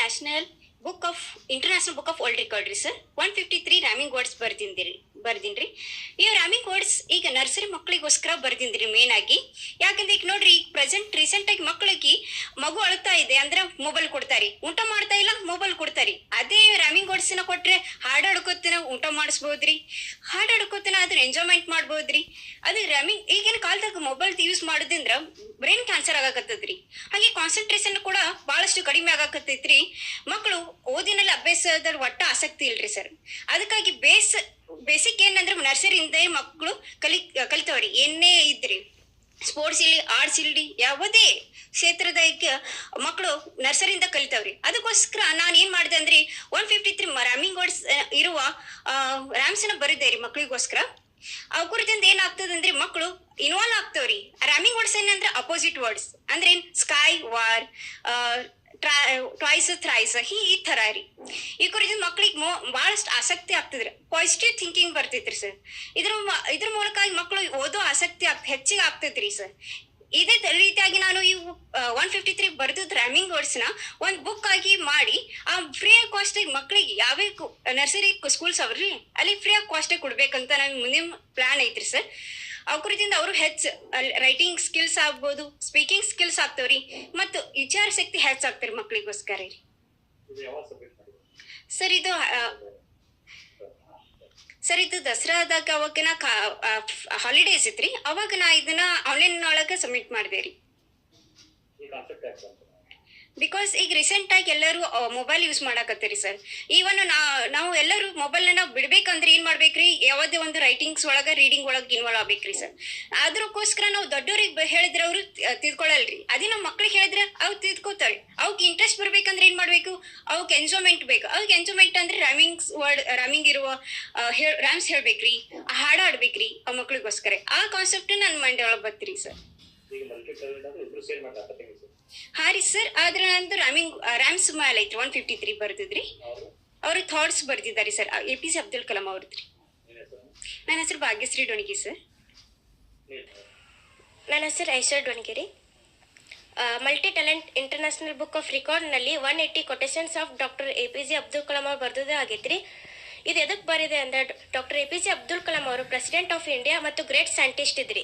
International book of world record ರೀ sir. 153 rhyming words ಬರ್ದಿನ್ರಿ. ಈ ರ್ಯಾಮಿಂಗ್ ವರ್ಡ್ಸ್ ಈಗ ನರ್ಸರಿ ಮಕ್ಕಳಿಗೋಸ್ಕರ ಬರ್ದಿನ್ರಿ ಮೇನ್ ಆಗಿ. ಯಾಕಂದ್ರೆ ಈಗ ನೋಡ್ರಿ, ಈಗ ರೀಸೆಂಟ್ ಆಗಿ ಮಗು ಅಳ್ತಾ ಇದೆ ಅಂದ್ರೆ ಮೊಬೈಲ್ ಕೊಡ್ತಾರಿ, ಊಟ ಮಾಡ್ತಾ ಇಲ್ಲ ಮೊಬೈಲ್ ಕೊಡ್ತಾರಿ. ಅದೇ ರ್ಯಾಮಿಂಗ್ ವರ್ಡ್ಸ್ ನ ಕೊಟ್ರೆ ಹಾಡು ಹಾಡ್ಕೋತನ ಊಟ ಮಾಡಿಸ್ಬೋದ್ರಿ, ಹಾಡು ಹಾಡ್ಕೋತನ ಅದ್ರ ಎಂಜಾಯ್ಮೆಂಟ್ ಮಾಡ್ಬೋದ್ರಿ. ಅದು ರ್ಯಾಮಿಂಗ್ ಈಗಿನ ಕಾಲದಾಗ ಮೊಬೈಲ್ ಯೂಸ್ ಮಾಡೋದ್ರಿಂದ ಬ್ರೈನ್ ಕ್ಯಾನ್ಸರ್ ಆಗಾಕತ್ತದ್ರಿ. ಹಾಗೆ ಕಾನ್ಸಂಟ್ರೇಷನ್ ಕೂಡ ಬಹಳಷ್ಟು ಕಡಿಮೆ ಆಗಾಕತ್ತೈತ್ರಿ. ಮಕ್ಕಳು ಓದಿನಲ್ಲಿ ಅಭ್ಯಾಸದಲ್ಲಿ ಒಟ್ಟ ಆಸಕ್ತಿ ಇಲ್ರಿ ಸರ್. ಅದಕ್ಕಾಗಿ ಬೇಸಿಕ್ ಏನಂದ್ರೆ ನರ್ಸರಿಯಿಂದ ಮಕ್ಕಳು ಕಲಿತವ್ರಿ. ಏನೇ ಇದ್ರಿ, ಸ್ಪೋರ್ಟ್ಸ್ ಇಲ್ಲಿ, ಆರ್ಟ್ಸ್ ಇಲ್ಲಿ, ಯಾವುದೇ ಕ್ಷೇತ್ರದ ಮಕ್ಕಳು ನರ್ಸರಿಯಿಂದ ಕಲಿತಾವ್ರಿ. ಅದಕ್ಕೋಸ್ಕರ ನಾನು ಏನ್ ಮಾಡಿದೆ ಅಂದ್ರೆ 153 ರ್ಯಾಮಿಂಗ್ ವರ್ಡ್ಸ್ ಇರುವ ರ್ಯಾಮ್ಸ್ ನ ಬರಿದೆ ರೀ ಮಕ್ಕಳಿಗೋಸ್ಕರ. ಅವ್ ಕುರಿತಿಂದ ಏನಾಗ್ತದೆ ಅಂದ್ರೆ ಮಕ್ಕಳು ಇನ್ವಾಲ್ವ್ ಆಗ್ತಾವ್ರಿ. ರ್ಯಾಮಿಂಗ್ ವರ್ಡ್ಸ್ ಏನಂದ್ರೆ ಅಪೋಸಿಟ್ ವರ್ಡ್ಸ್ ಅಂದ್ರೆ ಏನ್, ಸ್ಕೈ, ವಾರ್, ಟ್ವೈಸ್, ಥ್ರೈಸ್, ಈ ತರ ರೀ. ಈ ಕುರಿತು ಮಕ್ಳಿಗೆ ಬಹಳಷ್ಟು ಆಸಕ್ತಿ ಆಗ್ತದ್ರಿ, ಪಾಸಿಟಿವ್ ಥಿಂಕಿಂಗ್ ಬರ್ತೈತ್ರಿ ಸರ್. ಇದ್ರ ಮೂಲಕ ಮಕ್ಕಳು ಓದೋ ಆಸಕ್ತಿ ಹೆಚ್ಚಿಗೆ ಆಗ್ತೈತ್ರಿ ಸರ್. ಇದೇ ರೀತಿಯಾಗಿ ನಾನು ಈ 153 ಬರ್ದದ್ ರ್ಯಾಮಿಂಗ್ ವರ್ಡ್ಸ್ ನ ಒಂದ್ ಬುಕ್ ಆಗಿ ಮಾಡಿ ಫ್ರೀ ಆಫ್ ಕಾಸ್ಟ್ ಮಕ್ಕಳಿಗೆ ಯಾವ್ಯಾವ ನರ್ಸರಿ ಸ್ಕೂಲ್ಸ್ ಅವ್ರಿ ಅಲ್ಲಿ ಫ್ರೀ ಆಫ್ ಕಾಸ್ಟ್ ಕೊಡ್ಬೇಕಂತ ನನ್ ಮುಂದಿನ ಪ್ಲಾನ್ ಐತ್ರಿ ಸರ್. ಅವ್ ಕುರಿತಿಂದ ಅವರು ರೈಟಿಂಗ್ ಸ್ಕಿಲ್ಸ್ ಆಗ್ಬೋದು, ಸ್ಪೀಕಿಂಗ್ ಸ್ಕಿಲ್ಸ್ ಆಗ್ತಾವ್ರಿ, ಮತ್ತು ವಿಚಾರ ಶಕ್ತಿ ಹೆಚ್ಚಾಗ್ತಾರಿ ಮಕ್ಕಳಿಗೋಸ್ಕರ ರೀ ಸರ್. ಇದು ದಸರಾದಾಗ ಅವಾಗ ಹಾಲಿಡೇಸ್ ಇತ್ರಿ, ಅವಾಗ ನಾ ಇದನ್ನ ಆನ್ಲೈನ್ ಒಳಗ ಸಬ್ಮಿಟ್ ಮಾಡಿದೆ ರೀ. ಬಿಕಾಸ್ ಈಗ ರೀಸೆಂಟ್ ಆಗಿ ಎಲ್ಲರೂ ಮೊಬೈಲ್ ಯೂಸ್ ಮಾಡಾಕತ್ತೀರಿ ಸರ್. ಈವನ್ ನಾವು ಎಲ್ಲರೂ ಮೊಬೈಲ್ ನ ಬಿಡ್ಬೇಕಂದ್ರೆ ಏನ್ ಮಾಡ್ಬೇಕ್ರಿ, ಯಾವುದೇ ಒಂದು ರೈಟಿಂಗ್ಸ್ ಒಳಗ ರೀಡಿಂಗ್ ಒಳಗ ಇನ್ವಾಲ್ವ್ ಆಗ್ಬೇಕ್ರಿ ಸರ್. ಅದಕ್ಕೋಸ್ಕರ ನಾವು ದೊಡ್ಡವ್ರಿಗೆ ಹೇಳಿದ್ರೆ ಅವ್ರು ತಿಳ್ಕೊಳಲ್ರಿ, ಅದೇ ನಾವು ಮಕ್ಳಿಗೆ ಹೇಳಿದ್ರೆ ಅವ್ರು ತಿಳ್ಕೊತಾರೆ. ಅವ್ರಿಗೆ ಇಂಟ್ರೆಸ್ಟ್ ಬರ್ಬೇಕಂದ್ರೆ ಏನ್ ಮಾಡ್ಬೇಕು, ಅವ್ರಿಗೆ ಎಂಜಾಯ್ಮೆಂಟ್ ಬೇಕು. ಅವ್ರಿಗೆ ಎಂಜಾಯ್ಮೆಂಟ್ ಅಂದ್ರೆ ರ್ಯಾಮಿಂಗ್ ಇರುವ ರ್ಯಾಮ್ಸ್ ಹೇಳ್ಬೇಕ್ರಿ, ಹಾಡು ಆಡ್ಬೇಕ್ರಿ ಆ ಮಕ್ಳಿಗೋಸ್ಕರ. ಆ ಕಾನ್ಸೆಪ್ಟ್ ನನ್ನ ಮೈಂಡ್ ಒಳಗೆ ಬರ್ತೀರಿ ಸರ್. ಹಾ ರೀ ಸರ್. ಆದ್ರೆ ನಂದು ರ್ಯಾಮ್ಸ್ ಮೇಲೆ ಐತ್ರಿ 153 ಬರ್ದಿದ್ರಿ. ಅವ್ರಿಗೆ ಥಾಟ್ಸ್ ಬರ್ದಿದ್ದಾರೆ ಸರ್, APJ ಅಬ್ದುಲ್ ಕಲಾಂ ಅವ್ರದ್ರಿ. ನನ್ನ ಹೆಸರು ಭಾಗ್ಯಶ್ರೀ ಡೊಣಗಿ ಸರ್. ನನ್ನ ಹೆಸರು ಐಶ್ವರ್ ಡೊಣಗಿರಿ. Multi talent international book of ರೆಕಾರ್ಡ್ನಲ್ಲಿ 180 quotations of doctor APJ Abdul Kalam ಅವ್ರು ಬರ್ದೋದೇ ಆಗೈತ್ರಿ. ಇದು ಎದಕ್ಕೆ ಬರಿದೆ ಅಂದ್ರೆ, ಡಾಕ್ಟರ್ APJ ಅಬ್ದುಲ್ ಕಲಾಂ ಅವರು ಪ್ರೆಸಿಡೆಂಟ್ ಆಫ್ ಇಂಡಿಯಾ ಮತ್ತು ಗ್ರೇಟ್ ಸೈಂಟಿಸ್ಟ್ ಇದ್ರಿ.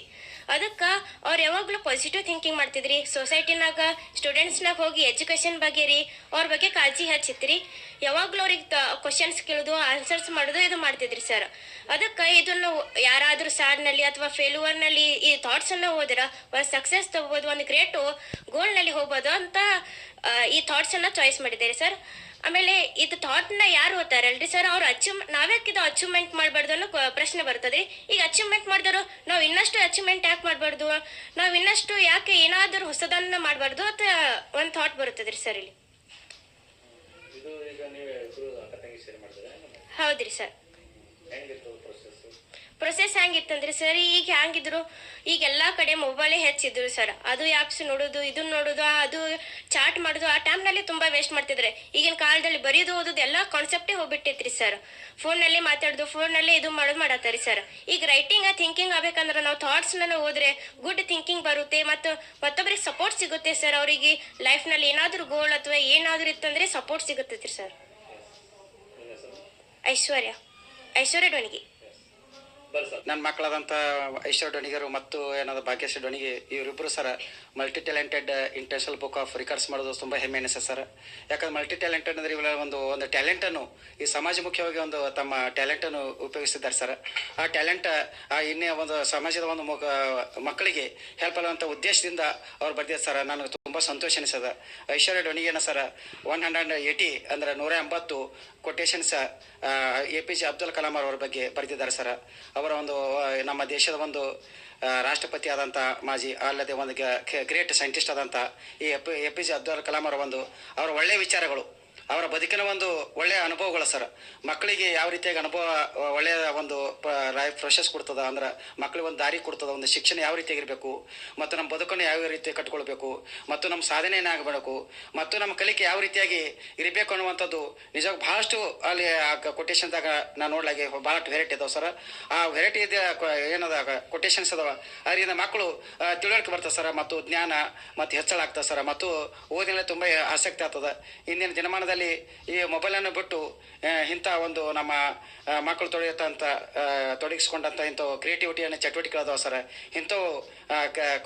ಅದಕ್ಕೆ ಅವ್ರು ಯಾವಾಗಲೂ ಪಾಸಿಟಿವ್ ಥಿಂಕಿಂಗ್ ಮಾಡ್ತಿದ್ರಿ. ಸೊಸೈಟಿನಾಗ ಸ್ಟೂಡೆಂಟ್ಸ್ನಾಗ ಹೋಗಿ ಎಜುಕೇಷನ್ ಬಗ್ಗೆ ರೀ ಅವ್ರ ಬಗ್ಗೆ ಕಾಳಜಿ ಹಚ್ಚಿತ್ರಿ. ಯಾವಾಗಲೂ ಅವ್ರಿಗೆ ಕ್ವಶನ್ಸ್ ಕೇಳೋದು, ಆನ್ಸರ್ಸ್ ಮಾಡೋದು ಇದು ಮಾಡ್ತಿದ್ರಿ ಸರ್. ಅದಕ್ಕೆ ಇದನ್ನು ಯಾರಾದರೂ ಸ್ಯಾಡ್ನಲ್ಲಿ ಅಥವಾ ಫೇಲ್ಯೂರ್ನಲ್ಲಿ ಈ ಥಾಟ್ಸನ್ನು ಹೋದ್ರೆ ಒಂದು ಸಕ್ಸಸ್ ತಗೋಬೋದು, ಒಂದು ಗ್ರೇಟು ಗೋಲ್ನಲ್ಲಿ ಹೋಗ್ಬೋದು ಅಂತ ಈ ಥಾಟ್ಸನ್ನು ಚಾಯ್ಸ್ ಮಾಡಿದ್ದೀರಿ ಸರ್. ಆಮೇಲೆ ಇದು ಥಾಟ್ನ ಯಾರು ಓದ್ತಾರಲ್ರಿ ಸರ್, ಅವ್ರು ನಾವ್ಯಾಕೆ ಇದು ಅಚೀವ್ಮೆಂಟ್ ಮಾಡಬಾರ್ದು ಅನ್ನೋ ಪ್ರಶ್ನೆ ಬರ್ತದ್ರಿ. ಈಗ ಅಚೀವ್ಮೆಂಟ್ ಮಾಡಿದ್ರು ನಾವು ಇನ್ನಷ್ಟು ಅಚೀವ್ಮೆಂಟ್ ಯಾಕೆ ಮಾಡಬಾರ್ದು, ನಾವು ಇನ್ನಷ್ಟು ಯಾಕೆ ಏನಾದರೂ ಹೊಸದನ್ನ ಮಾಡಬಾರ್ದು ಅಂತ ಒಂದು ಥಾಟ್ ಬರುತ್ತದ್ರಿ ಸರ್ ಇಲ್ಲಿ. ಹೌದ್ರಿ ಸರ್. ಪ್ರೊಸೆಸ್ ಹೆಂಗಿತ್ತಂದ್ರಿ ಸರ್, ಈಗ ಹೆಂಗಿದ್ರು ಈಗ ಎಲ್ಲಾ ಕಡೆ ಮೊಬೈಲೇ ಹೆಚ್ಚಿದ್ರು ಸರ್. ಅದು ಆ್ಯಪ್ಸ್ ನೋಡೋದು, ಇದನ್ನ ನೋಡೋದು, ಅದು ಚಾಟ್ ಮಾಡೋದು, ಆ ಟೈಮ್ನಲ್ಲಿ ತುಂಬಾ ವೇಸ್ಟ್ ಮಾಡ್ತಿದ್ರೆ. ಈಗಿನ ಕಾಲದಲ್ಲಿ ಬರೆಯೋದು ಓದೋದು ಎಲ್ಲ ಕಾನ್ಸೆಪ್ಟೇ ಹೋಗ್ಬಿಟ್ಟೈತ್ರಿ ಸರ್. ಫೋನ್ನಲ್ಲಿ ಮಾತಾಡೋದು, ಫೋನ್ನಲ್ಲಿ ಇದು ಮಾಡತ್ತಾರಿ ಸರ್. ಈಗ ರೈಟಿಂಗ್ ಥಿಂಕಿಂಗ್ ಆಗ್ಬೇಕಂದ್ರೆ ನಾವು ಥಾಟ್ಸ್ನ ಓದ್ರೆ ಗುಡ್ ಥಿಂಕಿಂಗ್ ಬರುತ್ತೆ ಮತ್ತು ಮತ್ತೊಬ್ಬರಿಗೆ ಸಪೋರ್ಟ್ ಸಿಗುತ್ತೆ ಸರ್. ಅವರಿಗೆ ಲೈಫ್ನಲ್ಲಿ ಏನಾದರೂ ಗೋಲ್ ಅಥವಾ ಏನಾದರೂ ಇತ್ತಂದ್ರೆ ಸಪೋರ್ಟ್ ಸಿಗುತ್ತೈತ್ರಿ ಸರ್. ಐಶ್ವರ್ಯ ಡೊಣಗಿ. ನನ್ನ ಮಕ್ಕಳಾದಂಥ ಐಶ್ವರ್ಯ ಡೊಣಿಗರು ಮತ್ತು ಏನಾದ್ರು ಭಾಗ್ಯಶ್ರೀ ಡೊಣಿಗೆ ಇವರಿಬ್ಬರು sir multi talented international book of records ಮಾಡೋದು ತುಂಬ ಹೆಮ್ಮೆ ಅನಿಸ್ತದೆ ಸರ್. ಯಾಕಂದ್ರೆ ಮಲ್ಟಿ ಟ್ಯಾಲೆಂಟೆಡ್ ಅಂದರೆ ಇವೆಲ್ಲ ಒಂದು ಟ್ಯಾಲೆಂಟನ್ನು ಈ ಸಮಾಜಮುಖಿಯಾಗಿ ಒಂದು ತಮ್ಮ ಟ್ಯಾಲೆಂಟನ್ನು ಉಪಯೋಗಿಸಿದ್ದಾರೆ ಸರ್. ಆ ಟ್ಯಾಲೆಂಟ್ ಇನ್ನೇ ಒಂದು ಸಮಾಜದ ಒಂದು ಮಕ್ಕಳಿಗೆ ಹೆಲ್ಪ್ ಆಗುವಂಥ ಉದ್ದೇಶದಿಂದ ಅವ್ರು ಬರ್ದಿದ್ದಾರೆ ಸರ್. ನನಗೆ ತುಂಬ ಸಂತೋಷ ಅನಿಸ್ತದೆ. ಐಶ್ವರ್ಯ ಡೊಣಿಗೆನ ಸರ್ 180 ಅಂದರೆ 180 ಕೊಟೇಶನ್ಸ್ APJ ಅಬ್ದುಲ್ ಕಲಾಂ ಅವರ ಬಗ್ಗೆ ಬರೆದಿದ್ದಾರೆ ಸರ್. ಅವರ ಒಂದು ನಮ್ಮ ದೇಶದ ಒಂದು ರಾಷ್ಟ್ರಪತಿ ಆದಂಥ ಮಾಜಿ, ಅಲ್ಲದೆ ಒಂದು ಗ್ರೇಟ್ ಸೈಂಟಿಸ್ಟ್ ಆದಂಥ ಈ APJ ಅಬ್ದುಲ್ ಕಲಾಂ ಅವರ ಒಳ್ಳೆಯ ವಿಚಾರಗಳು ಅವರ ಬದುಕಿನ ಒಂದು ಒಳ್ಳೆಯ ಅನುಭವಗಳು ಸರ್. ಮಕ್ಕಳಿಗೆ ಯಾವ ರೀತಿಯಾಗಿ ಅನುಭವ ಒಳ್ಳೆಯ ಒಂದು ಪ್ರೊಸೆಸ್ ಕೊಡ್ತದ ಅಂದ್ರೆ ಮಕ್ಕಳಿಗೆ ಒಂದು ದಾರಿ ಕೊಡ್ತದ, ಒಂದು ಶಿಕ್ಷಣ ಯಾವ ರೀತಿಯಾಗಿರ್ಬೇಕು ಮತ್ತು ನಮ್ಮ ಬದುಕನ್ನು ಯಾವ ರೀತಿ ಕಟ್ಕೊಳ್ಬೇಕು ಮತ್ತು ನಮ್ಮ ಸಾಧನೆ ಏನಾಗಬೇಕು ಮತ್ತು ನಮ್ಮ ಕಲಿಕೆ ಯಾವ ರೀತಿಯಾಗಿ ಇರಬೇಕು ಅನ್ನುವಂಥದ್ದು ನಿಜವಾಗಿ ಬಹಳಷ್ಟು ಅಲ್ಲಿ ಕೊಟೇಶನ್ದಾಗ ನಾನು ನೋಡ್ಲಾಗಿ ಬಹಳಷ್ಟು ವೆರೈಟಿ ಅದಾವ ಸರ್. ಆ ವೆರೈಟಿ ಏನದ ಕೊಟೇಶನ್ಸ್ ಅದಾವ ಅದರಿಂದ ಮಕ್ಕಳು ತಿಳುವಳಿಕೆ ಬರ್ತದೆ ಸರ್ ಮತ್ತು ಜ್ಞಾನ ಮತ್ತು ಹೆಚ್ಚಳ ಆಗ್ತದೆ ಸರ್ ಮತ್ತು ಓದಿನಲ್ಲಿ ತುಂಬ ಆಸಕ್ತಿ ಆಗ್ತದೆ. ಇಂದಿನ ದಿನಮಾನದಲ್ಲಿ ಈ ಮೊಬೈಲನ್ನು ಬಿಟ್ಟು ಇಂಥ ಒಂದು ನಮ್ಮ ಮಕ್ಕಳು ತೊಡಗಿಸ್ಕೊಂಡಂಥ ಇಂಥವು ಕ್ರಿಯೇಟಿವಿಟಿಯನ್ನು ಚಟುವಟಿಕೆ ಅದಾವ ಸರ್. ಇಂಥವು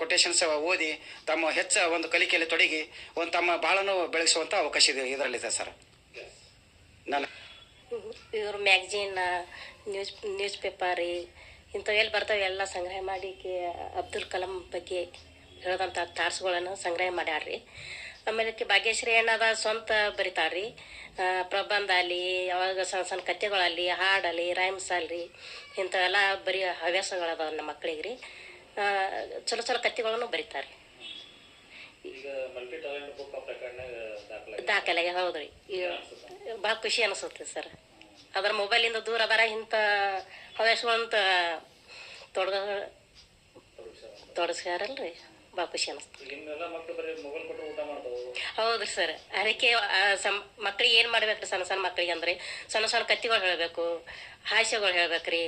ಕೊಟೇಶನ್ಸ್ ಓದಿ ತಮ್ಮ ಹೆಚ್ಚ ಒಂದು ಕಲಿಕೆಯಲ್ಲಿ ತೊಡಗಿ ಒಂದು ತಮ್ಮ ಬಾಳನ್ನು ಬೆಳೆಸುವಂಥ ಅವಕಾಶ ಇದೆ ಇದರಲ್ಲಿದೆ ಸರ್. ನಾನು ಇವ್ರು ಮ್ಯಾಗ್ಝಿನ್ ನ್ಯೂಸ್ ಪೇಪರ್ ಇಂಥವೆಲ್ಲಿ ಬರ್ತಾವೆ ಎಲ್ಲ ಸಂಗ್ರಹ ಮಾಡಿ ಅಬ್ದುಲ್ ಕಲಾಂ ಬಗ್ಗೆ ಹೇಳೋದಂಥ ಥಾಟ್ಸ್ಗಳನ್ನು ಸಂಗ್ರಹ ಮಾಡ್ಯಾರ್ರಿ. ಆಮೇಲೆ ಭಾಗ್ಯಶ್ರೀ ಏನದ ಸ್ವಂತ ಬರಿತಾಳ್ರಿ, ಪ್ರಬಂಧ ಅಲ್ಲಿ ಯಾವಾಗ ಸಣ್ಣ ಸಣ್ಣ ಕಥೆಗಳಲ್ಲಿ ಹಾಡಲ್ಲಿ ರೈಮ್ಸ್ ಅಲ್ರಿ ಇಂಥವೆಲ್ಲ ಬರೀ ಹವ್ಯಾಸಗಳದಾವ ನಮ್ಮ ಮಕ್ಕಳಿಗೆ ರೀ. ಚಲೋ ಚಲೋ ಕಥೆಗಳನ್ನು ಬರೀತಾರೆ. ದಾಖಲೆ ಹೌದ್ರಿ, ಭಾಳ ಖುಷಿ ಅನಿಸುತ್ತೆ ಸರ್. ಅದ್ರ ಮೊಬೈಲಿಂದ ದೂರ ಅದಾರ ಇಂಥ ಹವ್ಯಾಸಗಳಂತ ತೊಡಸ್ಯಾರಲ್ರಿ, ಭಾಳ ಖುಷಿ ಅನಿಸ್ತದೆ. ಹೌದ್ರಿ ಸರ್. ಅದಕ್ಕೆ ಮಕ್ಳಿಗೆ ಏನು ಮಾಡ್ಬೇಕ್ರಿ, ಸಣ್ಣ ಸಣ್ಣ ಮಕ್ಳಿಗೆ ಅಂದ್ರೆ ಸಣ್ಣ ಸಣ್ಣ ಕಥೆಗಳು ಹೇಳಬೇಕು, ಹಾಸ್ಯಗಳು ಹೇಳ್ಬೇಕ್ರಿ,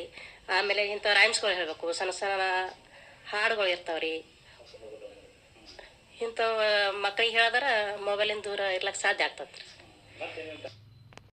ಆಮೇಲೆ ಇಂಥ ರೈಮ್ಸ್ಗಳು ಹೇಳಬೇಕು, ಸಣ್ಣ ಸಣ್ಣ ಹಾಡುಗಳು ಇರ್ತಾವ್ರಿ. ಇಂಥವು ಮಕ್ಳಿಗೆ ಹೇಳಿದ್ರೆ ಮೊಬೈಲಿಂದ ದೂರ ಇರ್ಲಕ್ಕೆ ಸಾಧ್ಯ ಆಗ್ತದೆ.